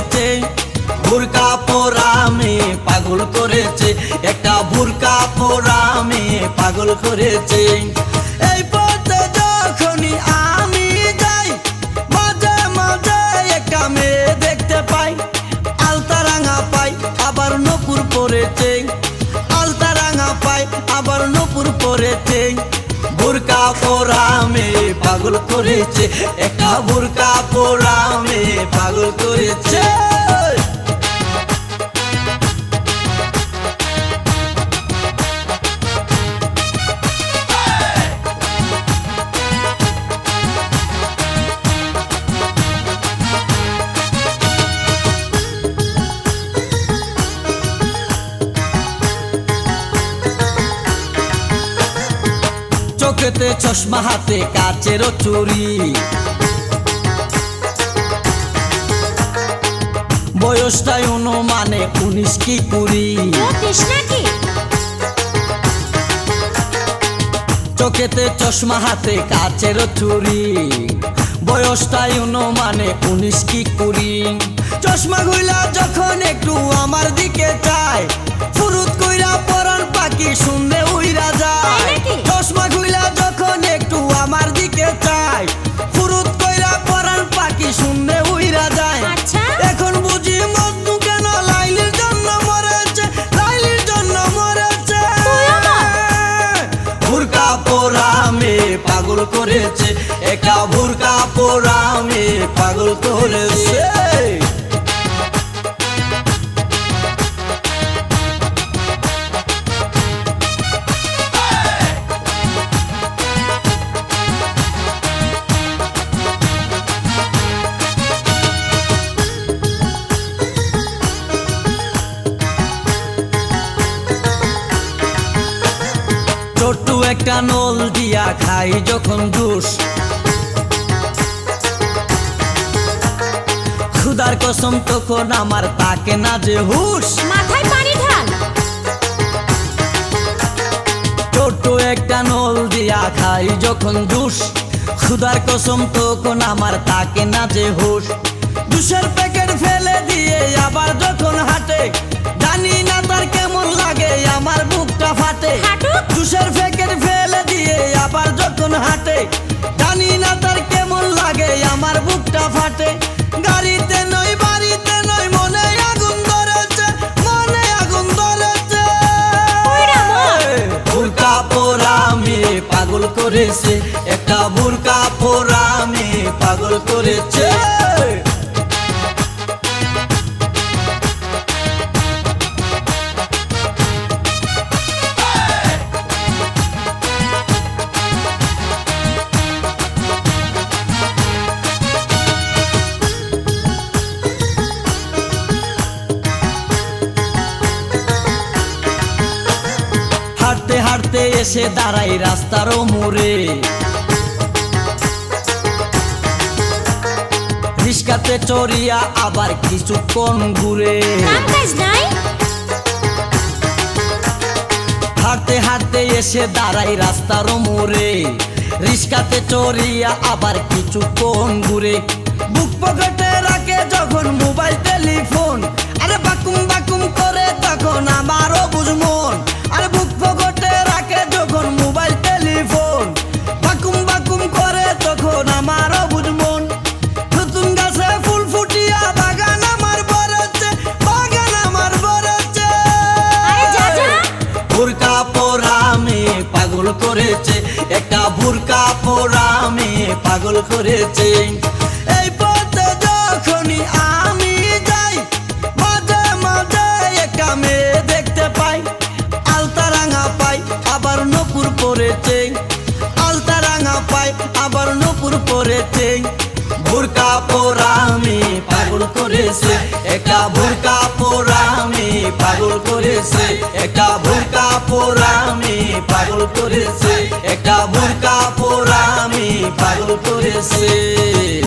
করেছে, বুরকা পরা মেয়ে পাগল করেছে, একটা বুরকা পরা মেয়ে পাগল করেছে। এই পথে যখনই আমি যাই মাঝে মাঝে একটা মেয়ে দেখতে পাই, আলতা রাঙা পাই আবার নূপুর পরেছে, আলতা রাঙা পাই আবার নূপুর পরেছে। বুরকা পরা মেয়ে পাগল করেছে, একটা বুরকা পরা মেয়ে পাগল করেছে। চোখেতে চশমা হাতে কাচেরও চুরি, বয়সটাই অনুমানে 19 কি 20। চোখেতে চশমা হাতে কাচেরও চুরি, বয়সটাই অনুমানে 19 কি 20। চশমা খুইলা যখন একটু আমার দিকে চায়, ফুরুত কইরা পরান পাখি শুনলে উইরা যায়। চশমা খুইলা যখন একটু আমার দিকে চায়, ফুরুত কইরা পরান পাখি শুনলে উইরা যায়। এখন বুঝি মজনু কেন লাইলির জন্য মরেছে, লাইলির জন্য মরেছে। বুরকা পরা মেয়ে পাগল করেছে, একটা বুরকা পরা মেয়ে পাগল করেছে। ছোট্ট একটা নল দিয়া খাই যখন জুস, খুদার কসম তখন আমার তাকে না যে হুশ। মাথায় পানি ঢাল। ছোট্ট একটা নল দিয়া খাই যখন জুস, খুদার কসম তখন আমার তাকে না যে হুশ। জুসের প্যাকেট ফেলে দিয়ে আবার যখন হাঁটে, জানি না তার কেমন লাগে আমার বুকটা ফাটে। জুসের প্যাকেট ফেলে দিয়ে আবার যখন হাঁটে, জানি না তার কেমন লাগে আমার বুকটা ফাটে। গাড়িতে নয় বাড়িতে নয় মনে আগুন ধরেছে, মনে আগুন ধরেছে। বুরকা পরা মেয়ে পাগল করেছে, একটা বুরকা পরা মেয়ে পাগল করেছে। হাঁটতে হাঁটতে এসে দাঁড়াই রাস্তার মোড়ে, রিস্কাতে চড়িয়া আবার কিছুক্ষণ ঘুরে। হাঁটতে হাঁটতে এসে দাঁড়াই রাস্তার মোড়ে, রিস্কাতে চড়িয়া আবার কিছুক্ষণ ঘুরে। বুক পকেটে রাখে যখন মোবাইল টেলিফোন, আরে বাকুম বাকুম করে তখন আমারও বুঝমন। আরে বুক পকেটে রাখে যখন মোবাইল টেলিফোন, বাকুম বাকুম করে তখন আমারও বুঝমন। নতুন গাছে ফুল ফুটিয়া বাগান আমার ভরেছে, বাগান আমার ভরেছে। বুরকা পরা মেয়ে পাগল করেছে, একটা বুরকা পরা মেয়ে পাগল করেছে। এই পথে যখনই আমি যাই মাঝে মাঝে একটা মেয়ে দেখতে পাই, আলতা রাঙা পাই আবার নূপুর পরেছে, আলতা রাঙা পাই আবার নূপুর পরেছে। বুরকা পরা মেয়ে পাগল করেছে, একটা বুরকা পরা মেয়ে পাগল করেছে, একটা বুরকা পরা মেয়ে পাগল করেছে, একটা বুরকা পরা মেয়ে পাগল করেছে।